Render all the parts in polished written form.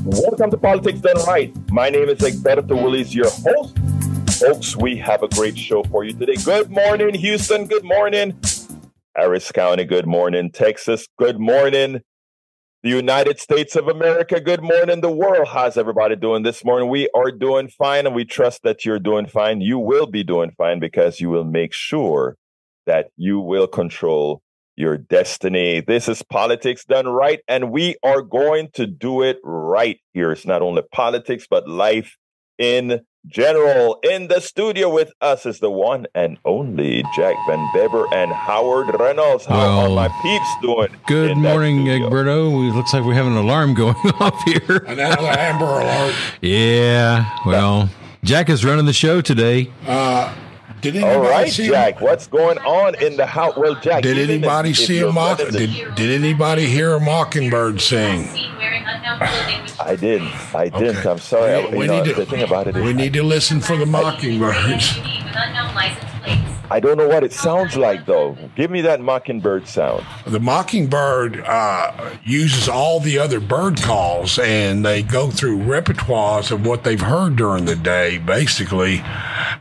Welcome to Politics Done Right. My name is Egberto Willis, your host. Folks, we have a great show for you today. Good morning, Houston. Good morning, Harris County. Good morning, Texas. Good morning, the United States of America. Good morning, the world. How's everybody doing this morning? We are doing fine, and we trust that you're doing fine. You will be doing fine because you will make sure that you will control your destiny. This is Politics Done Right, and we are going to do it right here. It's not only politics, but life in general. In the studio with us is the one and only Jack Van Beber and Howard Reynolds. How are my peeps doing? Good morning, Egberto. It looks like we have an alarm going off here. Another Amber Alert. Yeah, well, Jack is running the show today. All right, Jack, what's going on in the house? Well, Jack, did anybody see a mock? Did anybody hear a mockingbird sing? I didn't. Okay. I'm sorry. The thing about it is, we need to listen for the mockingbirds. I don't know what it sounds like, though. Give me that mockingbird sound. The mockingbird uses all the other bird calls, and they go through repertoires of what they've heard during the day, basically.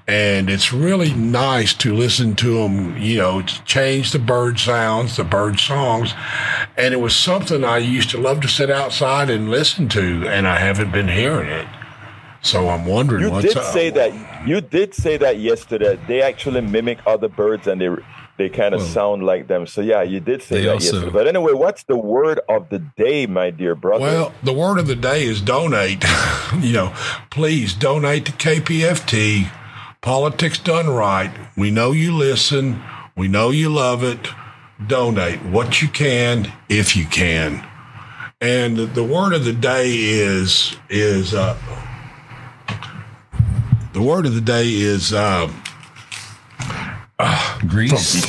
And it's really nice to listen to them, to change the bird sounds, the bird songs. And it was something I used to love to sit outside and listen to, and I haven't been hearing it. So I'm wondering what's up. You did say that yesterday. They actually mimic other birds, and they kind of sound like them. So yeah, you did say that yesterday. But anyway, what's the word of the day, my dear brother? Well, the word of the day is donate. Please donate to KPFT. Politics Done Right. We know you listen. We know you love it. Donate what you can, if you can. And the word of the day is Greece.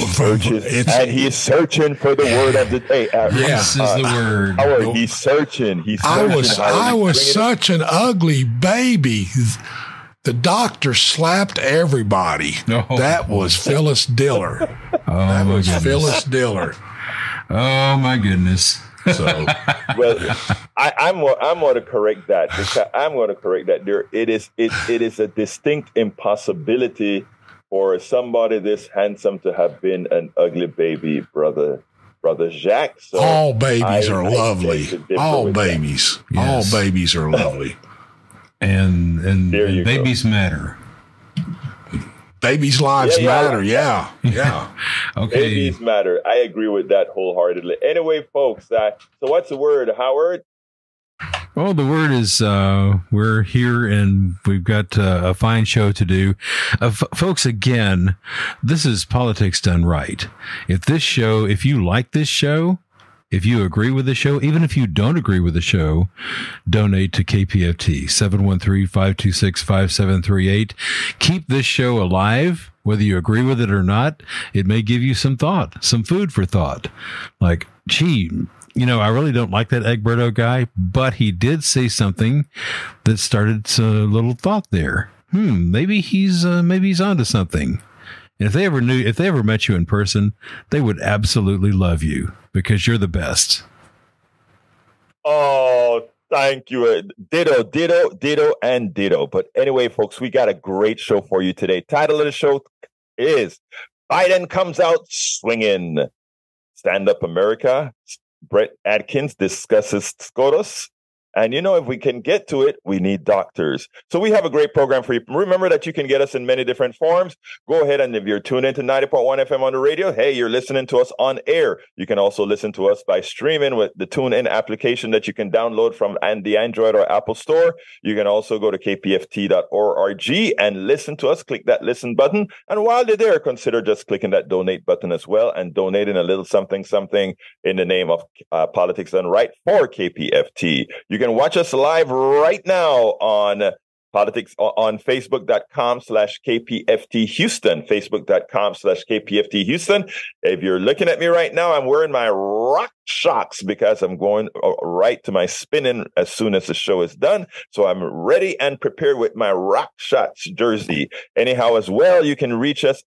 And he's searching for the word of the day. This is the word. Howard, he's searching. I was such an ugly baby. The doctor slapped everybody. That was Phyllis Diller. Phyllis Diller. Oh my goodness. So, well, I'm going to correct that. Because I'm going to correct that. It is a distinct impossibility for somebody this handsome to have been an ugly baby, brother Jacques. So all babies are lovely. All babies. Yes. All babies are lovely. And babies matter. Babies' lives matter. Yeah. Okay. Babies matter. I agree with that wholeheartedly. Anyway, folks, so what's the word, Howard? Well, the word is we're here and we've got a fine show to do. Folks, again, this is Politics Done Right. If you like this show, if you agree with the show, even if you don't agree with the show, donate to KPFT, 713-526-5738. Keep this show alive, whether you agree with it or not. It may give you some thought, some food for thought. Like, gee, I really don't like that Egberto guy, but he did say something that started a little thought there. Maybe he's onto something. And if they ever met you in person, they would absolutely love you because you're the best. Oh, thank you. Ditto, and ditto. But anyway, folks, we got a great show for you today. Title of the show is Biden Comes Out Swinging. Stand Up America. Brett Edkins discusses SCOTUS. And if we can get to it, we need doctors. So we have a great program for you. Remember that you can get us in many different forms. Go ahead, and if you're tuned into 90.1 FM on the radio, hey, you're listening to us on air. You can also listen to us by streaming with the TuneIn application that you can download from the Android or Apple Store. You can also go to kpft.org and listen to us. Click that listen button. And while you're there, consider just clicking that donate button as well and donating a little something in the name of Politics Done Right for KPFT. You can watch us live right now on Facebook.com/KPFT Houston, Facebook.com/KPFT Houston. If you're looking at me right now, I'm wearing my rock shocks because I'm going right to my spinning as soon as the show is done. So I'm ready and prepared with my rock shots jersey. Anyhow, as well, you can reach us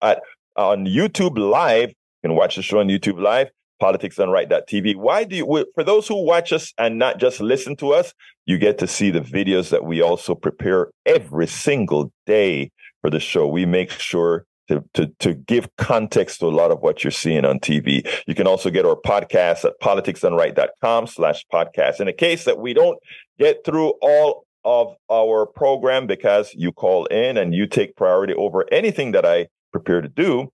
on YouTube Live. You can watch the show on YouTube Live. politicsdoneright.tv. For those who watch us and not just listen to us, you get to see the videos that we also prepare every single day for the show. We make sure to give context to a lot of what you're seeing on TV. You can also get our podcast at politicsdoneright.com/podcast. In the case that we don't get through all of our program because you call in and you take priority over anything that I prepare to do,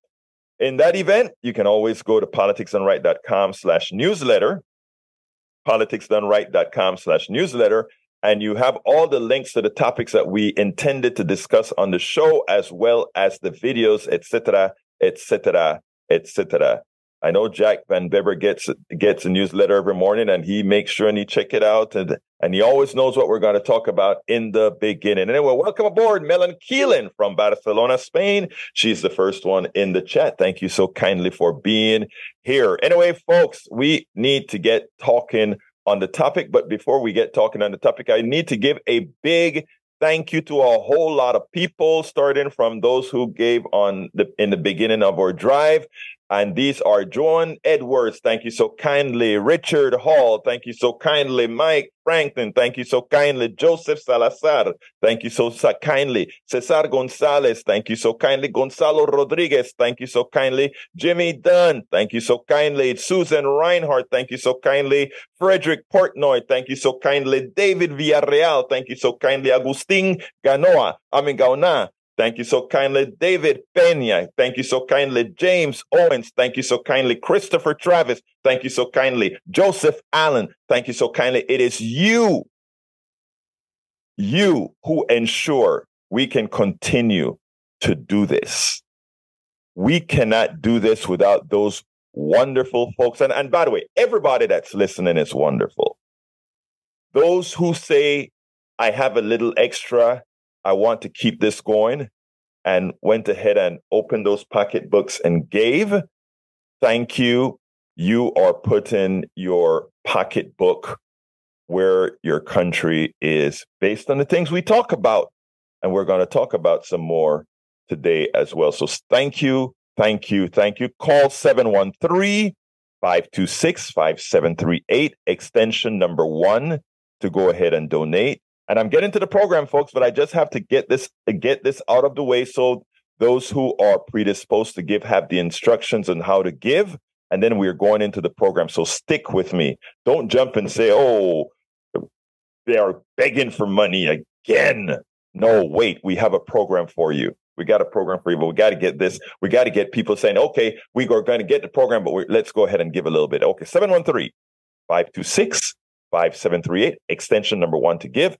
in that event, you can always go to politicsdoneright.com/newsletter, politicsdoneright.com/newsletter, and you have all the links to the topics that we intended to discuss on the show, as well as the videos, etc., etc., etc. I know Jack Van Beber gets a newsletter every morning, and he makes sure and he check it out, and he always knows what we're going to talk about in the beginning. Anyway, welcome aboard, Melon Keelan from Barcelona, Spain. She's the first one in the chat. Thank you so kindly for being here. Anyway, folks, we need to get talking on the topic, but before we get talking on the topic, I need to give a big thank you to a whole lot of people, starting from those who gave in the beginning of our drive. And these are Joan Edwards, thank you so kindly. Richard Hall, thank you so kindly. Mike Franklin, thank you so kindly. Joseph Salazar, thank you so kindly. Cesar Gonzalez, thank you so kindly. Gonzalo Rodriguez, thank you so kindly. Jimmy Dunn, thank you so kindly. Susan Reinhardt, thank you so kindly. Frederick Portnoy, thank you so kindly. David Villarreal, thank you so kindly. Agustin Gaona, thank you so kindly. David Peña, thank you so kindly. James Owens, thank you so kindly. Christopher Travis, thank you so kindly. Joseph Allen, thank you so kindly. It is you who ensure we can continue to do this. We cannot do this without those wonderful folks. And by the way, everybody that's listening is wonderful. Those who say, I have a little extra, I want to keep this going, and went ahead and opened those pocketbooks and gave. Thank you. You are putting your pocketbook where your country is, based on the things we talk about. And we're going to talk about some more today as well. So thank you. Thank you. Thank you. Call 713-526-5738, extension number 1, to go ahead and donate. And I'm getting to the program, folks, but I just have to get this out of the way so those who are predisposed to give have the instructions on how to give. And then we're going into the program. So stick with me. Don't jump and say, oh, they are begging for money again. No, wait, we have a program for you. We got a program for you, but we got to get this. We got to get people saying, okay, we are going to get the program, but let's go ahead and give a little bit. Okay, 713-526-5738, extension number 1 to give.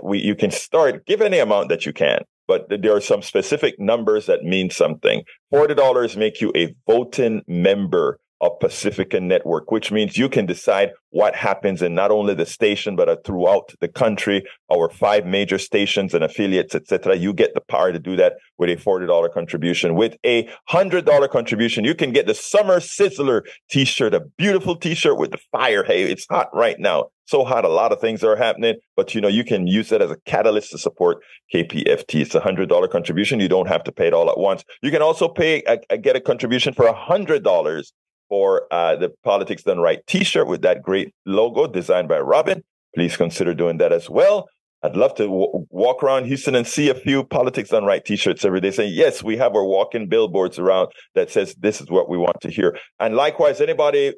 You can start, give any amount that you can, but there are some specific numbers that mean something. $40 make you a voting member of Pacifica Network, which means you can decide what happens in not only the station, but throughout the country, our 5 major stations and affiliates, etc. You get the power to do that with a $40 contribution. With a $100 contribution, you can get the Summer Sizzler t-shirt, a beautiful t-shirt with the fire. Hey, it's hot right now. So hot, a lot of things are happening, but you can use it as a catalyst to support KPFT. It's a $100 contribution. You don't have to pay it all at once. You can also get a contribution for $100 for the Politics Done Right t-shirt with that great logo designed by Robin. Please consider doing that as well. I'd love to walk around Houston and see a few Politics Done Right t-shirts every day saying, yes, we have our walk-in billboards around that says this is what we want to hear. And likewise, anybody,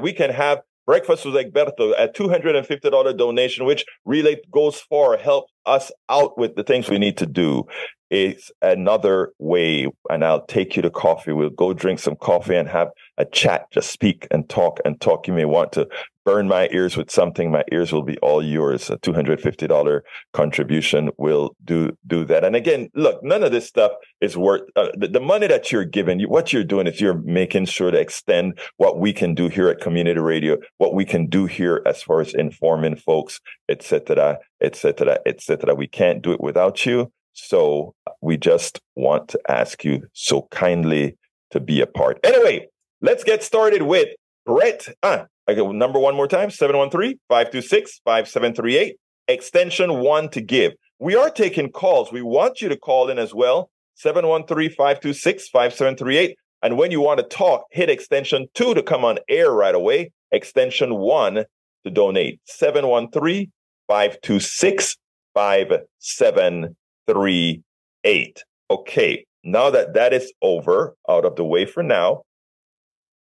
we can have Breakfast with Egberto, a $250 donation, which really goes far, help us out with the things we need to do. It's another way, and I'll take you to coffee. We'll go drink some coffee and have a chat, just speak and talk and talk. You may want to burn my ears with something. My ears will be all yours. A $250 contribution will do that. And again, look, none of this stuff is worth the money that you're giving. What you're doing is you're making sure to extend what we can do here at Community Radio, what we can do here as far as informing folks, et cetera, et cetera, et cetera. We can't do it without you. So we just want to ask you so kindly to be a part. Anyway, let's get started with Brett. I go number one more time, 713-526-5738, extension 1 to give. We are taking calls. We want you to call in as well, 713-526-5738. And when you want to talk, hit extension 2 to come on air right away. Extension 1 to donate. 713-526-5738. Okay, now that is over, out of the way for now,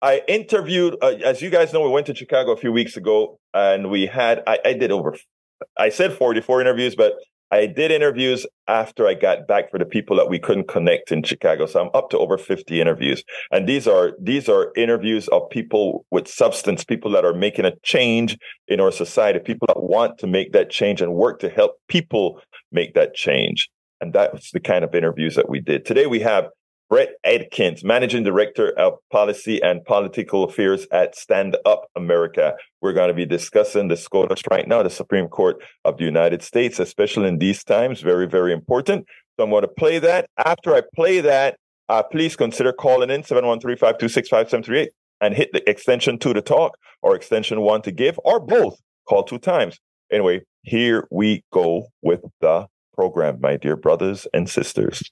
I interviewed, as you guys know, we went to Chicago a few weeks ago, and we had, I said 44 interviews, but I did interviews after I got back for the people that we couldn't connect in Chicago. So I'm up to over 50 interviews. And these are interviews of people with substance, people that are making a change in our society, people that want to make that change and work to help people make that change. And that's the kind of interviews that we did. Today we have Brett Edkins, Managing Director of Policy and Political Affairs at Stand Up America. We're going to be discussing the SCOTUS right now, the Supreme Court of the United States, especially in these times. Very, very important. So I'm going to play that. After I play that, please consider calling in 713-526-5738 and hit the extension 2 to talk or extension 1 to give, or both. Call 2 times. Anyway, here we go with the program, my dear brothers and sisters.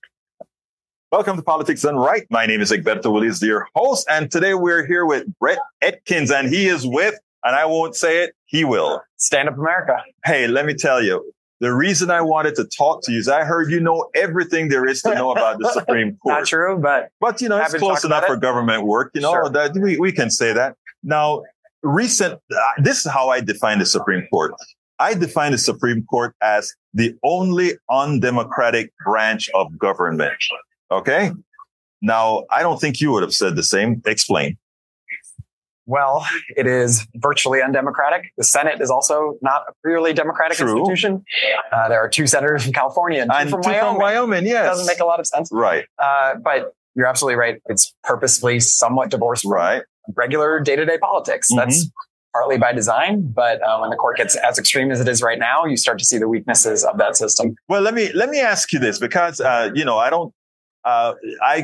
Welcome to Politics Done Right. My name is Egberto Willis, your host, and today we're here with Brett Edkins, and he is with, and I won't say it, he will. Stand Up America. Hey, let me tell you, the reason I wanted to talk to you is I heard you know everything there is to know about the Supreme Court. Not true, but you know, it's close enough for government work. You know, sure. That we can say that. Now, this is how I define the Supreme Court. I define the Supreme Court as the only undemocratic branch of government. Okay. Now, I don't think you would have said the same. Explain. Well, it is virtually undemocratic. The Senate is also not a purely democratic institution. There are 2 senators from California and 2 from Wyoming. Yes. It doesn't make a lot of sense. Right. But you're absolutely right. It's purposefully somewhat divorced from regular day-to-day politics. Mm-hmm. That's partly by design, but when the court gets as extreme as it is right now, you start to see the weaknesses of that system. Well, let me ask you this, because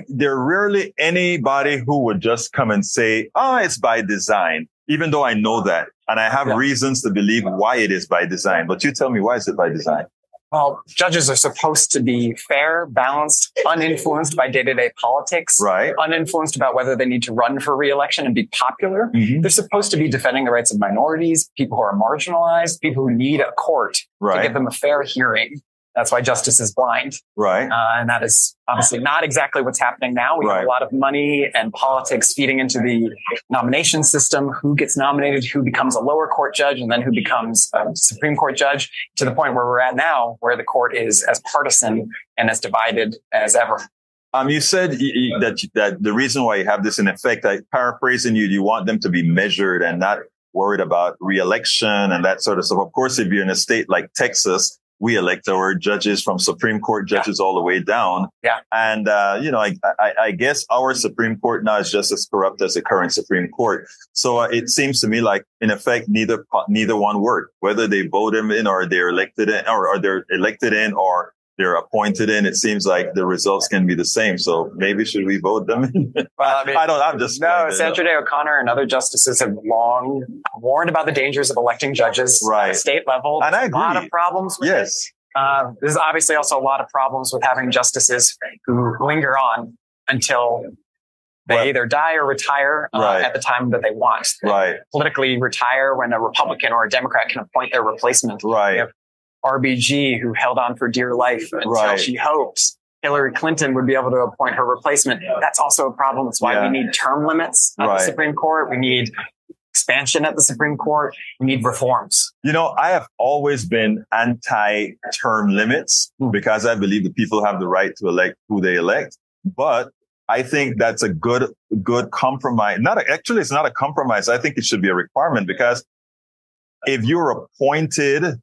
there rarely anybody who would just come and say, it's by design, even though I know that. And I have reasons to believe why it is by design. But you tell me, why is it by design? Well, judges are supposed to be fair, balanced, uninfluenced by day-to-day politics, uninfluenced about whether they need to run for re-election and be popular. Mm-hmm. They're supposed to be defending the rights of minorities, people who are marginalized, people who need a court to give them a fair hearing. That's why justice is blind. Right. And that is obviously not exactly what's happening now. We have a lot of money and politics feeding into the nomination system, who gets nominated, who becomes a lower court judge, and then who becomes a Supreme Court judge, to the point where we're at now, where the court is as partisan and as divided as ever. You said that the reason why you have this in effect, paraphrasing you want them to be measured and not worried about re-election and that sort of stuff. Of course, if you're in a state like Texas, we elect our judges from Supreme Court judges all the way down. Yeah. And, I guess our Supreme Court now is just as corrupt as the current Supreme Court. So it seems to me like, in effect, neither one worked, whether they vote them in or they're elected in, or they're elected in or they're appointed in. It seems like the results can be the same. So maybe should we vote them in? Well, Sandra Day O'Connor and other justices have long warned about the dangers of electing judges at a state level. And I agree. A lot of problems with it. There's obviously also a lot of problems with having justices who linger on until they either die or retire at the time that they want. They politically retire when a Republican or a Democrat can appoint their replacement. RBG, who held on for dear life until she hoped Hillary Clinton would be able to appoint her replacement. That's also a problem. That's why we need term limits at the Supreme Court. We need expansion at the Supreme Court. We need reforms. You know, I have always been anti-term limits because I believe the people have the right to elect who they elect. But I think that's a good compromise. It's not a compromise. I think it should be a requirement, because if you're appointed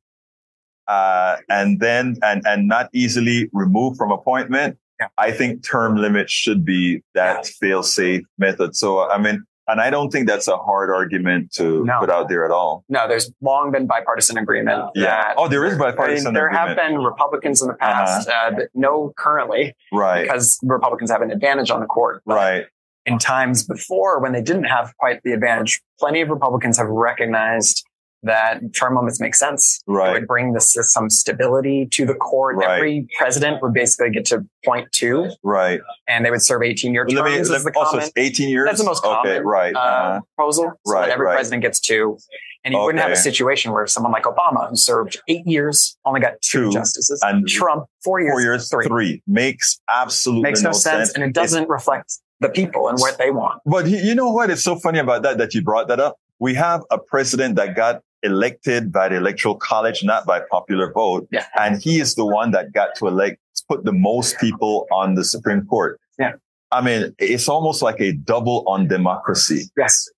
and not easily removed from appointment, I think term limits should be that fail-safe method. So, and I don't think that's a hard argument to put out there at all. No, there's long been bipartisan agreement. There is bipartisan agreement. There have been Republicans in the past that no currently, because Republicans have an advantage on the court. But in times before, when they didn't have quite the advantage, plenty of Republicans have recognized that term limits make sense. Right. It would bring some stability to the court. Right. Every president would basically get to point two. Right. And they would serve 18-year terms. Also, it's 18 years? That's the most common proposal. So right. every president gets two. And you wouldn't have a situation where someone like Obama, who served 8 years, only got two justices. And Trump, 4 years, 4 years, three. Makes absolutely no sense. And it doesn't reflect the people and what they want. But you know what is so funny about that you brought that up? We have a president that got elected by the Electoral College, not by popular vote. Yeah. And he is the one that got to put the most people on the Supreme Court. Yeah. I mean, it's almost like a double on democracy. Yes.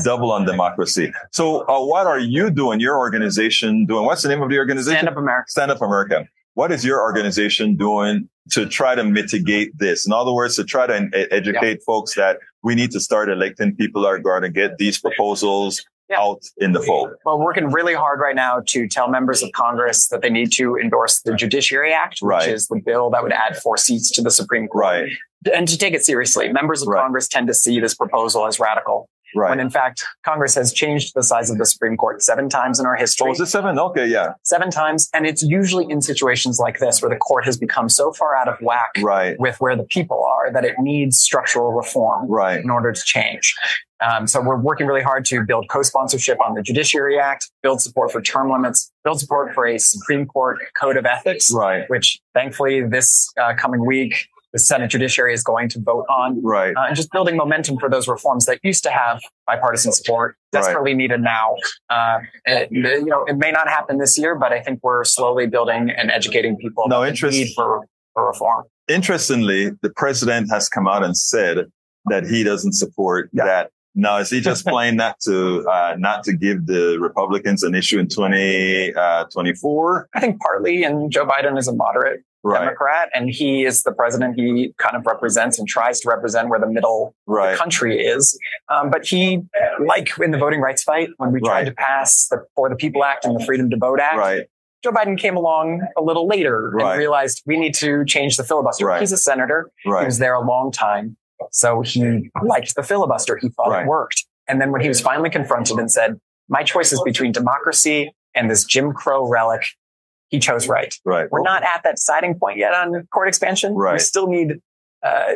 Double on democracy. So what are you doing, your organization doing? What's the name of the organization? Stand Up America. Stand Up America. What is your organization doing to try to mitigate this? In other words, to try to educate folks that we need to start electing people that are going to get these proposals out in the fold. Well, we're working really hard right now to tell members of Congress that they need to endorse the Judiciary Act, which is the bill that would add 4 seats to the Supreme Court. Right. And to take it seriously, members of Congress tend to see this proposal as radical. Right. When in fact, Congress has changed the size of the Supreme Court 7 times in our history. Oh, is it 7? Okay, yeah. 7 times. And it's usually in situations like this where the court has become so far out of whack with where the people are that it needs structural reform in order to change. So we're working really hard to build co-sponsorship on the Judiciary Act, build support for term limits, build support for a Supreme Court code of ethics, which thankfully this coming week, the Senate Judiciary is going to vote on, and just building momentum for those reforms that used to have bipartisan support, desperately needed now. It may not happen this year, but I think we're slowly building and educating people about the need for reform. Interestingly, the president has come out and said that he doesn't support that. Now, is he just playing not to give the Republicans an issue in 2024? I think partly, and Joe Biden is a moderate Democrat, and he is the president. He kind of represents and tries to represent where the middle of the country is. But he, like in the voting rights fight, when we tried to pass the For the People Act and the Freedom to Vote Act, Joe Biden came along a little later and realized we need to change the filibuster. He's a senator. He was there a long time. So he liked the filibuster. He thought it worked. And then when he was finally confronted and said, my choice is between democracy and this Jim Crow relic, he chose right. We're not at that deciding point yet on court expansion. We still need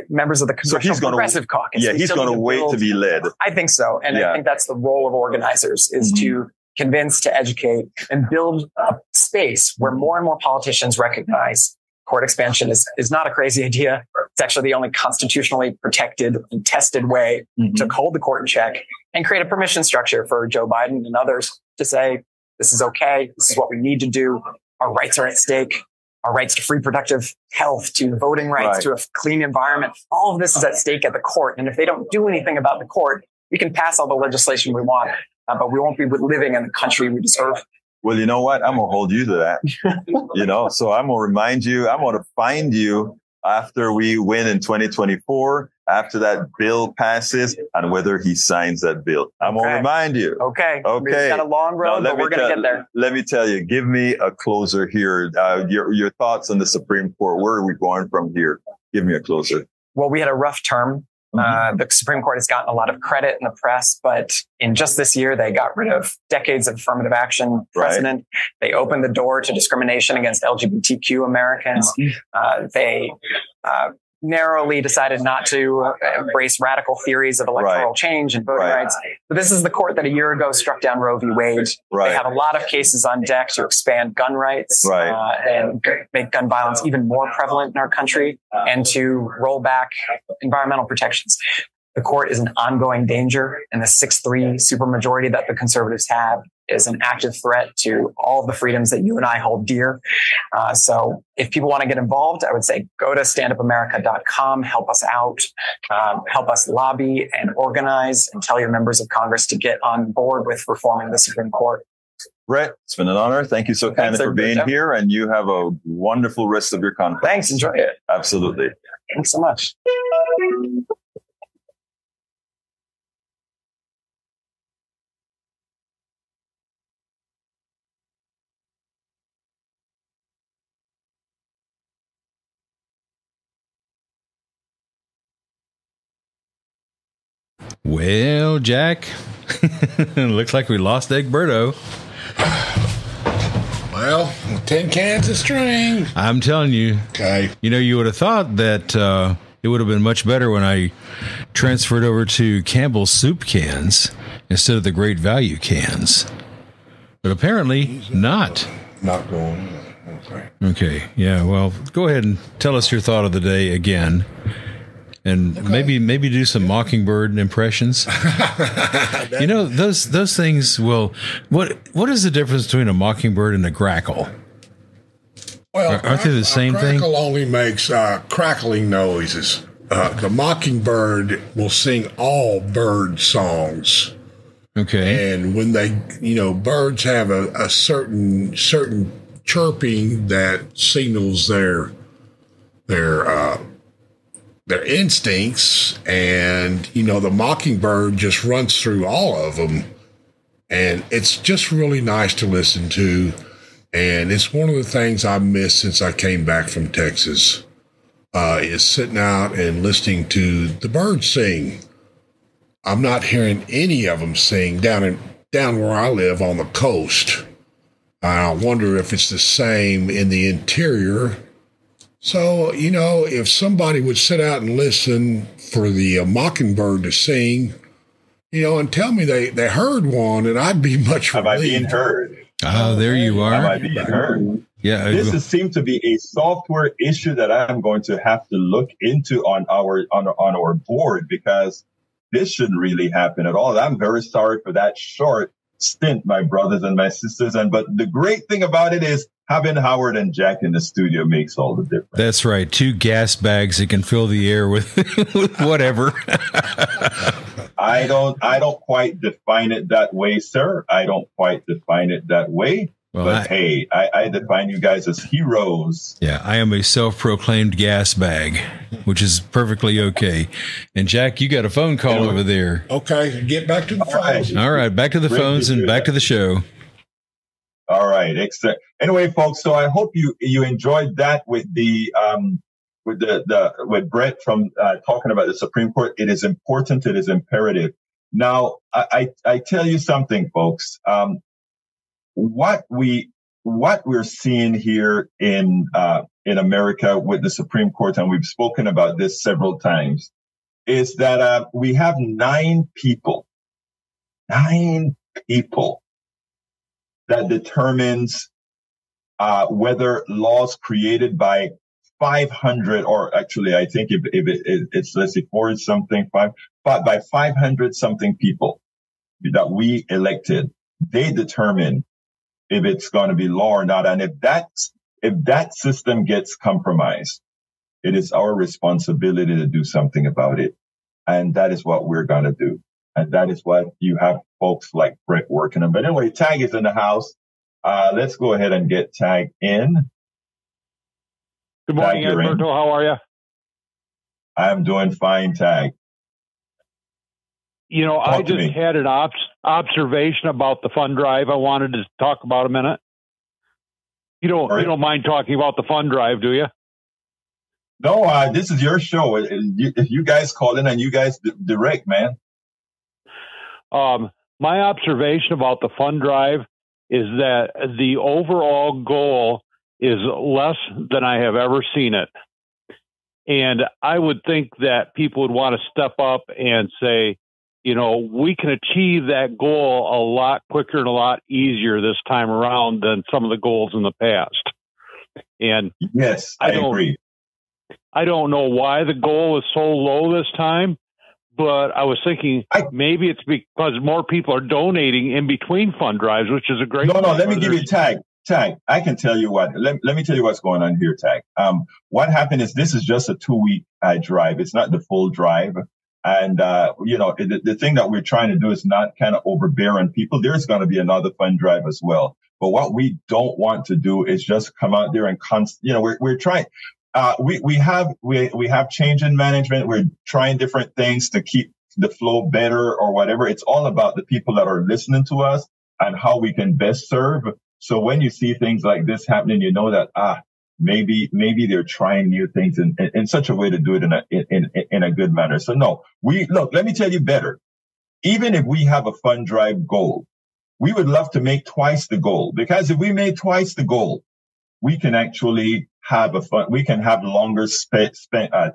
members of the Congressional Progressive Caucus. Yeah, he's going to wait to be led. I think so. And I think that's the role of organizers, is to convince, to educate, and build a space where more and more politicians recognize court expansion is not a crazy idea. It's actually the only constitutionally protected and tested way to hold the court in check and create a permission structure for Joe Biden and others to say, this is okay. This is what we need to do. Our rights are at stake. Our rights to free productive health, to voting rights, to a clean environment. All of this is at stake at the court. And if they don't do anything about the court, we can pass all the legislation we want, but we won't be living in the country we deserve. Well, you know what? I'm going to hold you to that. So I'm going to remind you, I'm going to find you after we win in 2024, after that bill passes, and whether he signs that bill. I'm going to remind you. Okay. We've got a long road, but we're going to get there. Let me tell you, give me a closer here. Your thoughts on the Supreme Court. Where are we going from here? Give me a closer. Well, we had a rough term. The Supreme Court has gotten a lot of credit in the press, but in just this year, they got rid of decades of affirmative action precedent. They opened the door to discrimination against LGBTQ Americans. They narrowly decided not to embrace radical theories of electoral change and voting rights. But this is the court that a year ago struck down Roe v. Wade. They have a lot of cases on deck to expand gun rights and make gun violence even more prevalent in our country and to roll back environmental protections. The court is an ongoing danger, and the 6-3 supermajority that the conservatives have is an active threat to all of the freedoms that you and I hold dear. So if people want to get involved, I would say go to standupamerica.com, help us out, help us lobby and organize, and tell your members of Congress to get on board with reforming the Supreme Court. Brett, it's been an honor. Thank you so kindly for being here, and you have a wonderful rest of your conference. Thanks. Enjoy it. Absolutely. Thanks so much. Well, Jack, Looks like we lost Egberto. Well, 10 cans of string. I'm telling you. Okay. You know, you would have thought that it would have been much better when I transferred over to Campbell's soup cans instead of the Great Value cans. But apparently not. Not going. Okay. Okay. Yeah. Well, go ahead and tell us your thought of the day again. And maybe do some mockingbird impressions. You know, those things will. What is the difference between a mockingbird and a grackle? Well, aren't they the same thing? A grackle only makes crackling noises. The mockingbird will sing all bird songs. Okay. And when they, birds have a certain chirping that signals their instincts, and the mockingbird just runs through all of them, and it's just really nice to listen to, and it's one of the things I missed since I came back from Texas, is sitting out and listening to the birds sing. I'm not hearing any of them sing down where I live on the coast. I wonder if it's the same in the interior. So, if somebody would sit out and listen for the mockingbird to sing, and tell me they heard one, and I'd be much relieved. Am I being heard? Oh, there you are. Am I being heard? Yeah. This seems to be a software issue that I'm going to have to look into on our board, because this shouldn't really happen at all. I'm very sorry for that short stint, my brothers and my sisters. But the great thing about it is having Howard and Jack in the studio makes all the difference. That's right. 2 gas bags that can fill the air with whatever. I don't quite define it that way, sir. I don't quite define it that way. Well, but hey, I define you guys as heroes. Yeah, I am a self-proclaimed gas bag, which is perfectly okay. And Jack, you got a phone call over there. Okay, get back to the phones. All right, back to the phones and back to the show. All right, excellent. Anyway, folks, so I hope you enjoyed that with with Brett from talking about the Supreme Court. It is important. It is imperative. Now, I tell you something, folks. What we're seeing here in America with the Supreme Court, and we've spoken about this several times, is that we have 9 people that determines whether laws created by 500, or actually, I think if it's, let's say, 4 something, by 500 something people that we elected, they determine if it's going to be law or not. And if that system gets compromised, it is our responsibility to do something about it. And that is what we're going to do. And that is what you have folks like Brett working on. But anyway, Tag is in the house. Let's go ahead and get Tag in. Good morning, Edberto. How are you? I'm doing fine, Tag. I just had an observation about the fund drive I wanted to talk about a minute. You don't mind talking about the fund drive, do you? No, this is your show. If you guys call in and you guys direct, man. My observation about the fund drive is that the overall goal is less than I have ever seen it. And I would think that people would want to step up and say, we can achieve that goal a lot quicker and a lot easier this time around than some of the goals in the past. And yes, I agree. I don't know why the goal is so low this time, but I was thinking maybe it's because more people are donating in between fund drives, which is a great thing. No, let me give you Tag. I can tell you what. Let me tell you what's going on here, Tag. What happened is this is just a 2-week drive. It's not the full drive. And, the thing that we're trying to do is not kind of overbear on people. There's going to be another fund drive as well. But what we don't want to do is just come out there and we're trying. We have change in management. We're trying different things to keep the flow better or whatever. It's all about the people that are listening to us and how we can best serve. So when you see things like this happening, you know that, maybe they're trying new things in such a way to do it in a good manner. So no, let me tell you better. even if we have a fund drive goal, we would love to make twice the goal, because if we made twice the goal, we can actually have we can have longer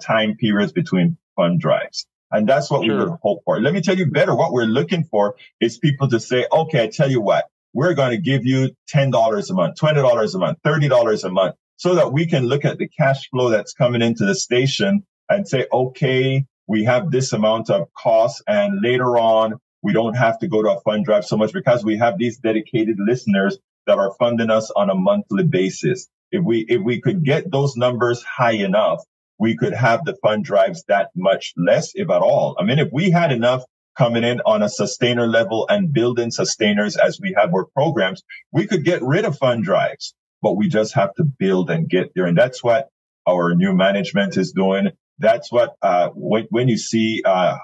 time periods between fund drives. And that's what we would hope for. Let me tell you better. What we're looking for is people to say, okay, I tell you what, we're going to give you $10 a month, $20 a month, $30 a month, so that we can look at the cash flow that's coming into the station and say, okay, we have this amount of costs, and later on, we don't have to go to a fund drive so much because we have these dedicated listeners that are funding us on a monthly basis. If we could get those numbers high enough, we could have the fund drives that much less, if at all. I mean, if we had enough coming in on a sustainer level and building sustainers as we have our programs, we could get rid of fund drives, but we just have to build and get there. And that's what our new management is doing. That's what, when you see, Howard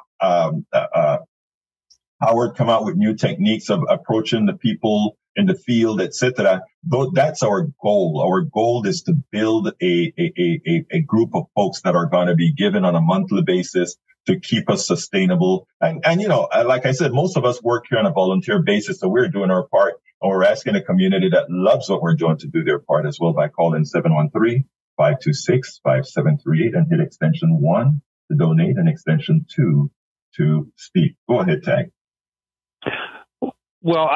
come out with new techniques of approaching the people in the field, etc. That's our goal. Our goal is to build a group of folks that are going to be given on a monthly basis to keep us sustainable. And, like I said, most of us work here on a volunteer basis, so we're doing our part, and we're asking a community that loves what we're doing to do their part as well by calling 713-526-5738 and hit extension 1 to donate and extension 2 to speak. Go ahead, Tag. Well,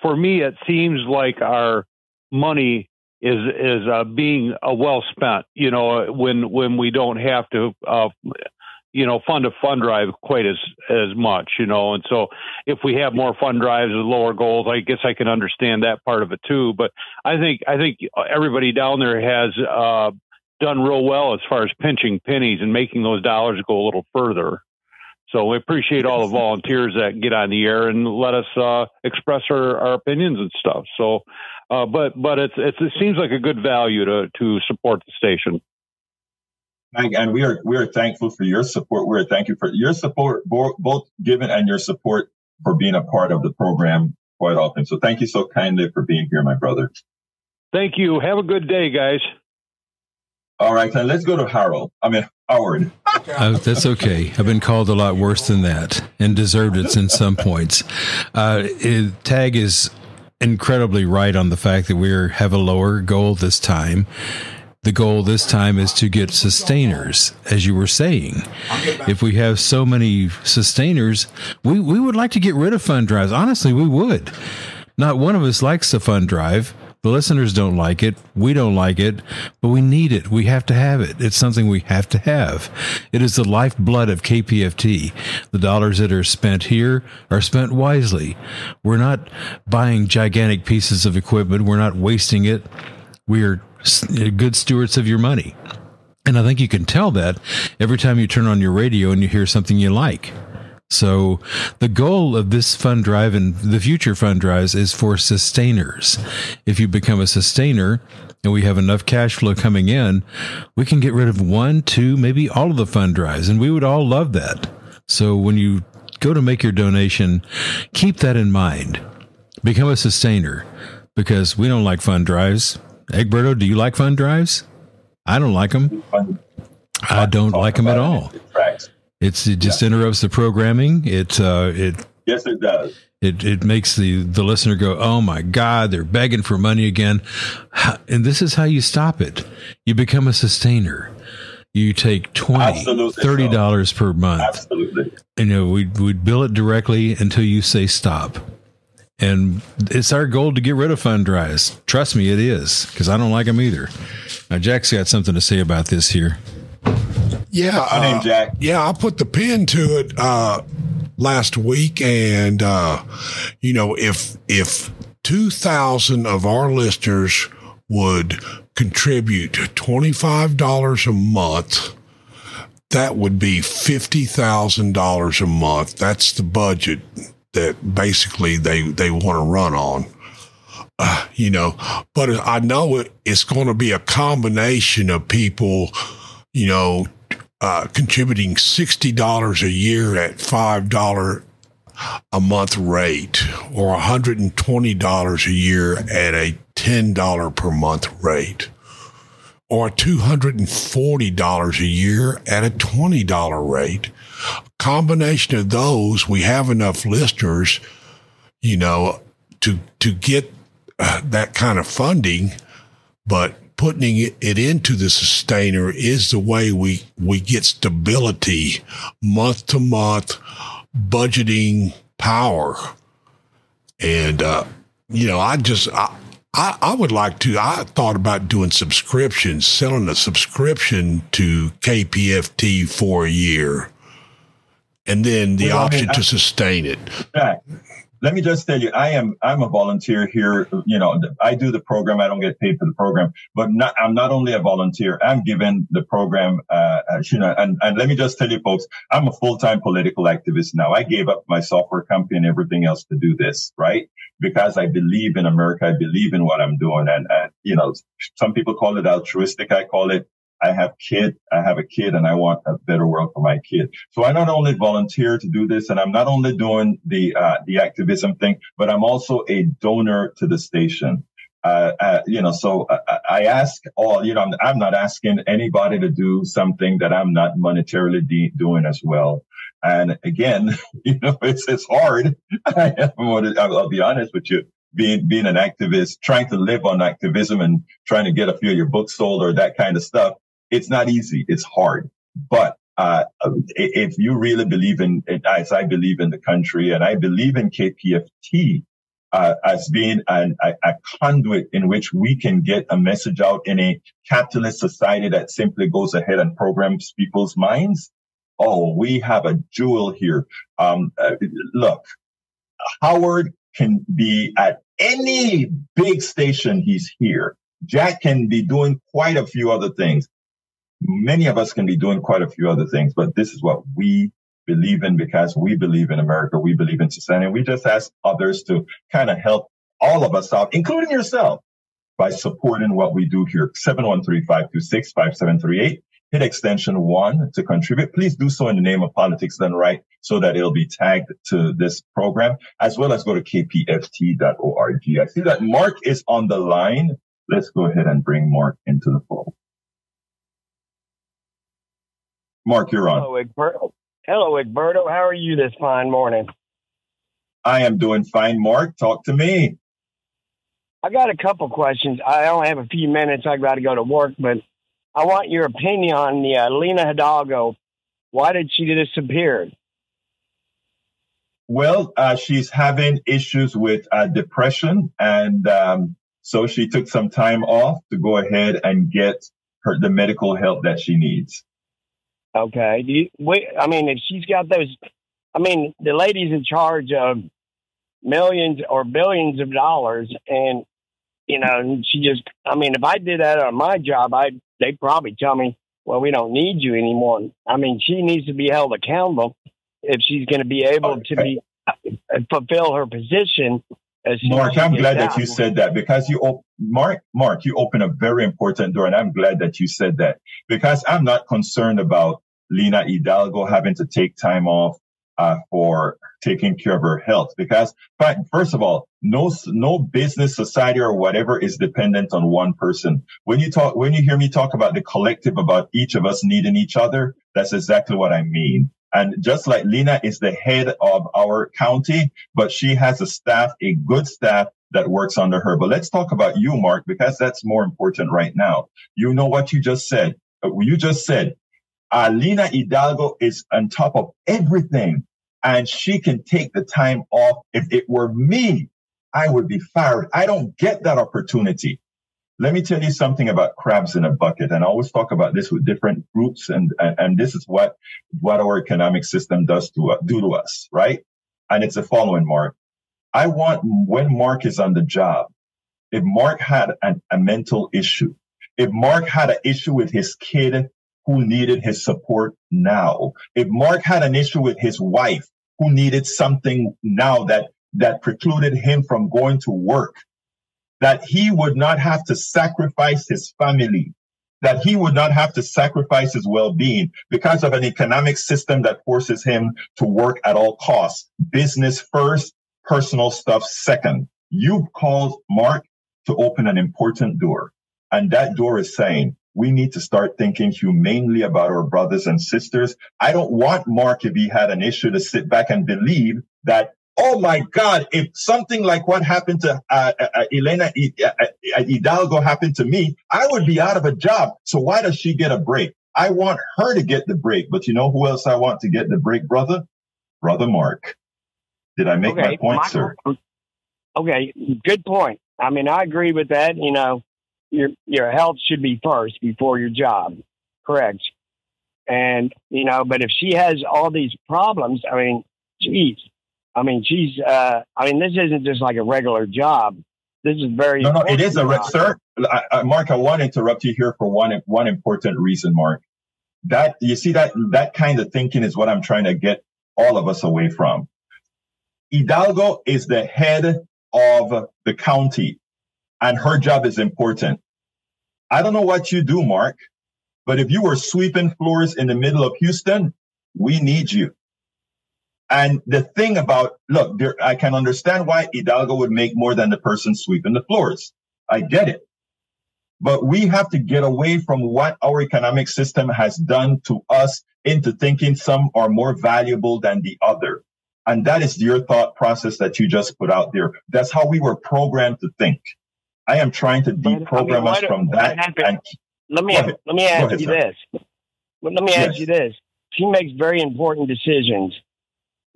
for me, it seems like our money is being well spent. When we don't have to, fund a fund drive quite as much. And so if we have more fund drives with lower goals, I guess I can understand that part of it too. But I think everybody down there has done real well as far as pinching pennies and making those dollars go a little further. So we appreciate all the volunteers that get on the air and let us express our opinions and stuff. So, but it seems like a good value to support the station. And we are thankful for your support. We're thankful for your support, both given and your support for being a part of the program quite often. So thank you so kindly for being here, my brother. Thank you. Have a good day, guys. All right, then let's go to Howard. That's okay. I've been called a lot worse than that and deserved it in some points. Tag is incredibly right on the fact that we have a lower goal this time. The goal this time is to get sustainers, as you were saying. If we have so many sustainers, we would like to get rid of fund drives. Honestly, we would. Not one of us likes the fund drive. The listeners don't like it. We don't like it, but we need it. We have to have it. It's something we have to have. It is the lifeblood of KPFT. The dollars that are spent here are spent wisely. We're not buying gigantic pieces of equipment. We're not wasting it. We are good stewards of your money. And I think you can tell that every time you turn on your radio and you hear something you like. So the goal of this fund drive and the future fund drives is for sustainers. If you become a sustainer and we have enough cash flow coming in, we can get rid of 1, 2, maybe all of the fund drives. And we would all love that. So when you go to make your donation, keep that in mind. Become a sustainer, because we don't like fund drives. Egberto, do you like fund drives? I don't like them. I don't like them at all. It just interrupts the programming. Yes, it does. It makes the listener go, oh my God, they're begging for money again. And this is how you stop it. You become a sustainer. You take $20, $30 per month. Absolutely. We'd bill it directly until you say stop. And it's our goal to get rid of fund drives. Trust me, it is, because I don't like them either. Now, Jack's got something to say about this here. Yeah, my name's Jack. Yeah, I put the pin to it last week, and if 2,000 of our listeners would contribute $25 a month, that would be $50,000 a month. That's the budget that basically they want to run on. But I know it's going to be a combination of people, contributing $60 a year at $5 a month rate, or $120 a year at a $10 per month rate, or $240 a year at a $20 rate. A combination of those, we have enough listeners, to get that kind of funding, but putting it into the sustainer is the way we get stability, month to month budgeting power. And, I would like to, I thought about doing subscriptions, selling a subscription to KPFT for a year, and then the option to sustain it. Right. Let me just tell you, I'm a volunteer here. I do the program. I don't get paid for the program, but I'm not only a volunteer. I'm given the program, and let me just tell you, folks, I'm a full-time political activist now. I gave up my software company and everything else to do this, right? Because I believe in America. I believe in what I'm doing. And some people call it altruistic. I call it, I have a kid and I want a better world for my kid. So I not only volunteer to do this, and I'm not only doing the activism thing, but I'm also a donor to the station. So I ask all, I'm not asking anybody to do something that I'm not monetarily doing as well. And again, it's hard. I'll be honest with you. Being an activist, trying to live on activism and trying to get a few of your books sold or that kind of stuff, it's not easy. It's hard. But if you really believe in it, as I believe in the country, and I believe in KPFT as being a conduit in which we can get a message out in a capitalist society that simply goes ahead and programs people's minds. Oh, we have a jewel here. Look, Howard can be at any big station. He's here. Jack can be doing quite a few other things. Many of us can be doing quite a few other things, but this is what we believe in because we believe in America. We believe in society. And we just ask others to kind of help all of us out, including yourself, by supporting what we do here. 713-526-5738. Hit extension 1 to contribute. Please do so in the name of Politics Done Right so that it'll be tagged to this program, as well as go to kpft.org. I see that Mark is on the line. Let's go ahead and bring Mark into the fold. Mark, you're on. Hello, Egberto. How are you this fine morning? I am doing fine, Mark. Talk to me. I got a couple questions. I only have a few minutes. I got to go to work, but I want your opinion on the Lena Hidalgo. Why did she disappear? Well, she's having issues with depression, and so she took some time off to go ahead and get the medical help that she needs. Okay. If she's got those, the lady's in charge of millions or billions of dollars, and she just, if I did that on my job, they'd probably tell me, well, we don't need you anymore. She needs to be held accountable if she's going to be able to fulfill her position. Mark, I'm glad that you said that because Mark, you open a very important door, and I'm glad that you said that because I'm not concerned about Lena Hidalgo having to take time off for taking care of her health because, first of all, no business, society, or whatever is dependent on one person. When you hear me talk about the collective, about each of us needing each other, that's exactly what I mean. And just like Lena is the head of our county, but she has a good staff that works under her. But let's talk about you, Mark, because that's more important right now. You know what you just said. Lena Hidalgo is on top of everything, and she can take the time off. If it were me, I would be fired. I don't get that opportunity. Let me tell you something about crabs in a bucket, and I always talk about this with different groups, and this is what our economic system does do to us, right? And it's the following, Mark. I want, when Mark is on the job, if Mark had a mental issue, if Mark had an issue with his kid who needed his support now, if Mark had an issue with his wife who needed something now that precluded him from going to work, that he would not have to sacrifice his family, that he would not have to sacrifice his well-being because of an economic system that forces him to work at all costs. Business first, personal stuff second. You called Mark to open an important door. And that door is saying, we need to start thinking humanely about our brothers and sisters. I don't want Mark, if he had an issue, to sit back and believe that, oh my God, if something like what happened to Elena Hidalgo happened to me, I would be out of a job. So why does she get a break? I want her to get the break. But you know who else I want to get the break, brother? Brother Mark. Did I make my point, sir? Okay, good point. I mean, I agree with that. You know, your health should be first before your job. Correct. And, you know, but if she has all these problems, I mean, geez. I mean, this isn't just like a regular job. This is very No, it is sir. Mark, I want to interrupt you here for one important reason, Mark. That you see that kind of thinking is what I'm trying to get all of us away from. Hidalgo is the head of the county, and her job is important. I don't know what you do, Mark, but if you were sweeping floors in the middle of Houston, we need you. And the thing about, look, I can understand why Hidalgo would make more than the person sweeping the floors. I get it. But we have to get away from what our economic system has done to us into thinking some are more valuable than the other. And that is your thought process that you just put out there. That's how we were programmed to think. I am trying to deprogram us from that. Let me ask you this. Let me ask you this. She makes very important decisions.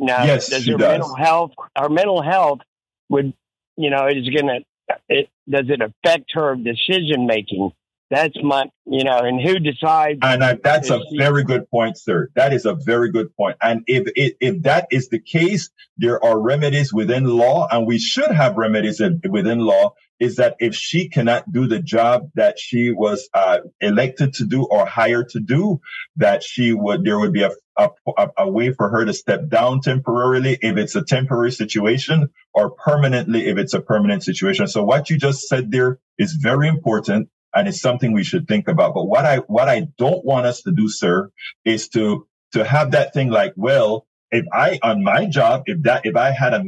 Now, yes, does her mental health would, you know, does it affect her decision making? That's and who decides? And that's a very good point, sir. That is a very good point. And if that is the case, there are remedies within law, and we should have remedies within law. Is that if she cannot do the job that she was elected to do or hired to do, that there would be a way for her to step down temporarily if it's a temporary situation, or permanently if it's a permanent situation. So what you just said there is very important, and it's something we should think about. But what I don't want us to do, sir, is to have that thing like, well, if I had a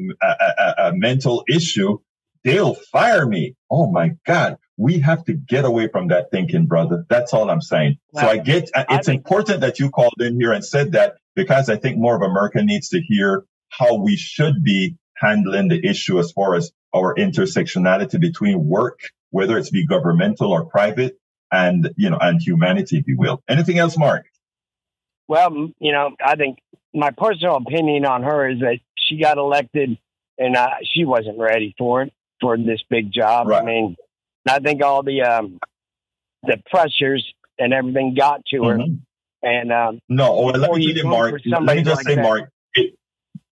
mental issue, they'll fire me. Oh my God. We have to get away from that thinking, brother. That's all I'm saying. Wow. So it's important that you called in here and said that, because I think more of America needs to hear how we should be handling the issue as far as our intersectionality between work, whether it's be governmental or private, and humanity, if you will. Anything else, Mark? Well, I think my personal opinion on her is that she got elected and she wasn't ready for this big job. Right. I mean, I think all the pressures and everything got to her. Mm-hmm. And let me tell you, Mark. Let me just say,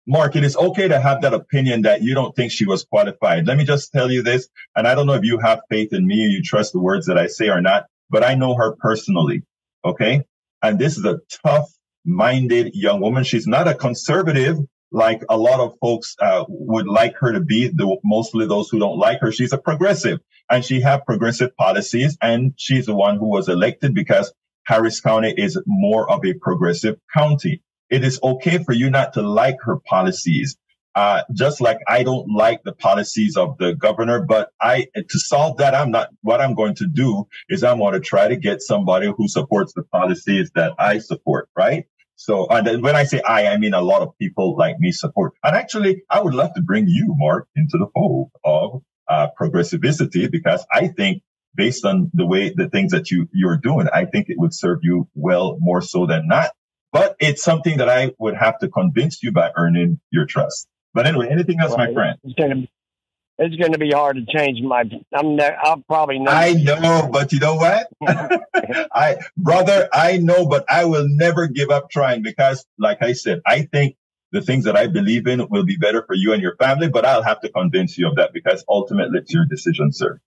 Mark, it is okay to have that opinion that you don't think she was qualified. Let me just tell you this, and I don't know if you have faith in me or you trust the words that I say or not, but I know her personally. Okay, and this is a tough-minded young woman. She's not a conservative like a lot of folks would like her to be, mostly those who don't like her. She's a progressive, and she have progressive policies, and she's the one who was elected because Harris County is more of a progressive county. It is okay for you not to like her policies, just like I don't like the policies of the governor. But to solve that, what I'm going to do is I'm going to try to get somebody who supports the policies that I support, right? So, and when I say I mean a lot of people like me support. And actually, I would love to bring you, Mark, into the fold of progressivity, because I think based on the things that you're doing, I think it would serve you well more so than not. But it's something that I would have to convince you by earning your trust. But anyway, anything else, my friend? It's going to be hard to change I'll probably not. I know, but you know what? I know, but I will never give up trying, because like I said, I think the things that I believe in will be better for you and your family, but I'll have to convince you of that, because ultimately it's your decision, sir.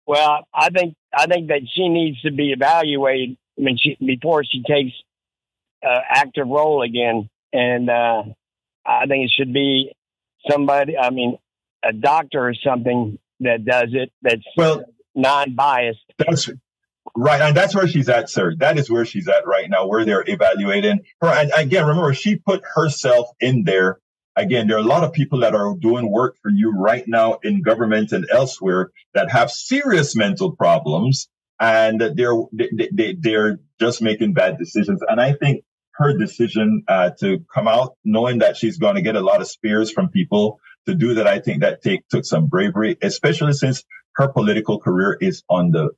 Well, I think that she needs to be evaluated before she takes active role again. And I think it should be somebody, a doctor or something that does it, that's non-biased. That's right. And that's where she's at, sir. That is where she's at right now, where they're evaluating her. And again, remember, she put herself in there. Again, there are a lot of people that are doing work for you right now in government and elsewhere that have serious mental problems. and they're just making bad decisions. And I think her decision to come out knowing that she's going to get a lot of spears from people to do that, I think that took some bravery, especially since her political career is on the